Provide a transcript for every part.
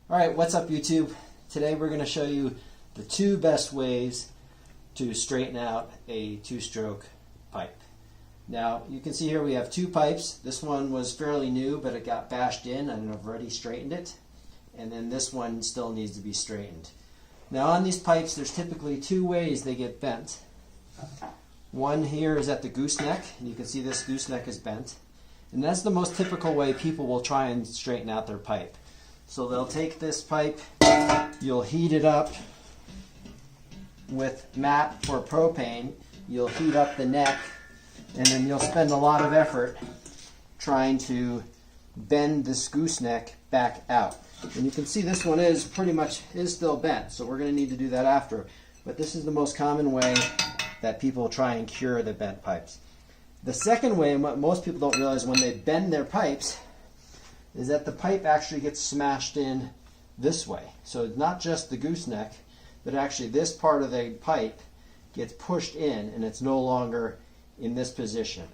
Alright, what's up YouTube? Today we're going to show you the two best ways to straighten out a two-stroke pipe. Now you can see here we have two pipes. This one was fairly new, but it got bashed in and I've already straightened it. And then this one still needs to be straightened. Now on these pipes there's typically two ways they get bent. One here is at the gooseneck, and you can see this gooseneck is bent. And that's the most typical way people will try and straighten out their pipe. So they'll take this pipe, you'll heat it up with MAP for propane, you'll heat up the neck, and then you'll spend a lot of effort trying to bend this gooseneck back out. And you can see this one is pretty much still bent, so we're going to need to do that after. But this is the most common way that people try and cure the bent pipes. The second way, and what most people don't realize when they bend their pipes, is that the pipe actually gets smashed in this way. So it's not just the gooseneck, but actually this part of the pipe gets pushed in and it's no longer in this position.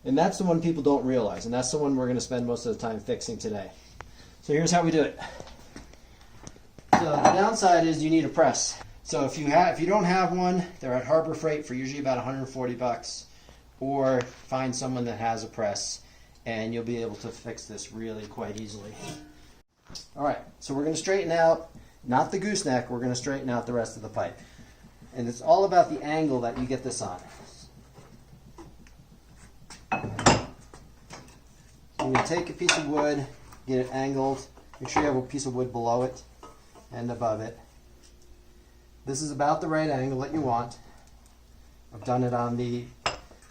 And that's the one people don't realize, and that's the one we're going to spend most of the time fixing today. So here's how we do it. So the downside is you need a press. So if you don't have one, they're at Harbor Freight for usually about 140 bucks, or find someone that has a press and you'll be able to fix this really quite easily. Alright, so we're going to straighten out, not the gooseneck, we're going to straighten out the rest of the pipe. And it's all about the angle that you get this on. So you take a piece of wood, get it angled, make sure you have a piece of wood below it and above it. This is about the right angle that you want. I've done it on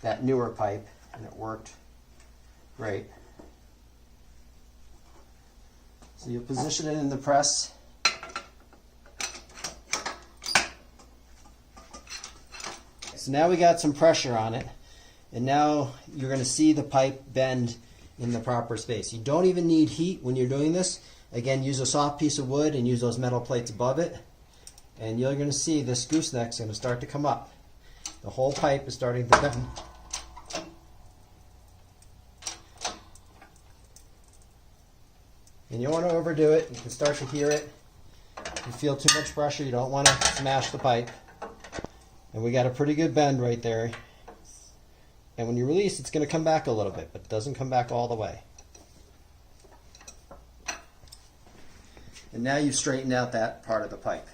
that newer pipe and it worked great. So you'll position it in the press. So now we got some pressure on it, and now you're going to see the pipe bend in the proper space. You don't even need heat when you're doing this. Again, use a soft piece of wood and use those metal plates above it, and you're going to see this gooseneck is going to start to come up. The whole pipe is starting to bend. And you don't want to overdo it. You can start to hear it. If you feel too much pressure, you don't want to smash the pipe. And we got a pretty good bend right there. And when you release, it's going to come back a little bit, but it doesn't come back all the way. And now you've straightened out that part of the pipe.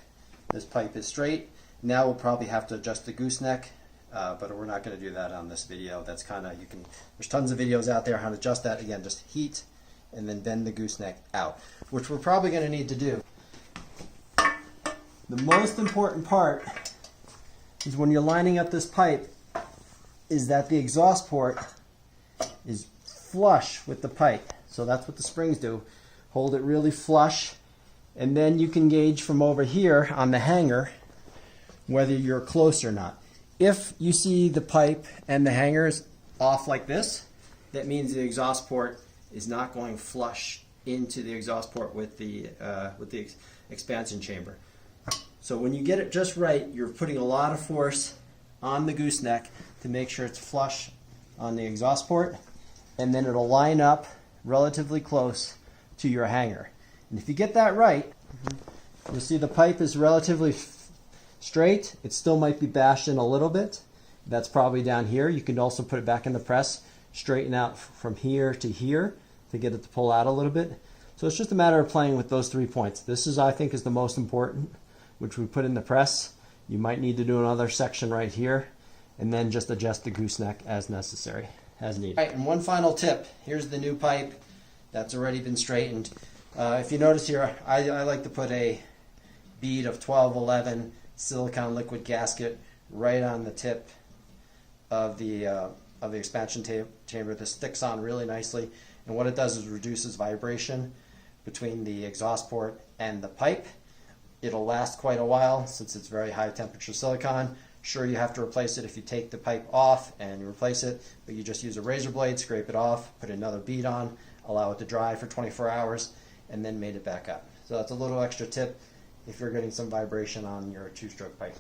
This pipe is straight. Now we'll probably have to adjust the gooseneck, but we're not going to do that on this video. That's kind of, there's tons of videos out there how to adjust that. Again, just heat and then bend the gooseneck out, which we're probably going to need to do. The most important part is when you're lining up this pipe is that the exhaust port is flush with the pipe. So that's what the springs do. Hold it really flush, and then you can gauge from over here on the hanger whether you're close or not. If you see the pipe and the hangers off like this, that means the exhaust port is not going flush into the exhaust port with the expansion chamber. So when you get it just right, you're putting a lot of force on the gooseneck to make sure it's flush on the exhaust port, and then it'll line up relatively close to your hanger. And if you get that right, you'll see the pipe is relatively straight. It still might be bashed in a little bit. That's probably down here. You can also put it back in the press, straighten out from here to here to get it to pull out a little bit. So it's just a matter of playing with those 3 points. This is, I think, is the most important, which we put in the press. You might need to do another section right here, and then just adjust the gooseneck as necessary, as needed. All right, and one final tip. Here's the new pipe that's already been straightened. If you notice here, I like to put a bead of 1211 silicone liquid gasket right on the tip of the expansion chamber. This sticks on really nicely, and what it does is reduces vibration between the exhaust port and the pipe. It'll last quite a while since it's very high temperature silicone. Sure, you have to replace it if you take the pipe off and you replace it, but you just use a razor blade, scrape it off, put another bead on, allow it to dry for 24 hours, and then mate it back up. So that's a little extra tip if you're getting some vibration on your two-stroke pipe.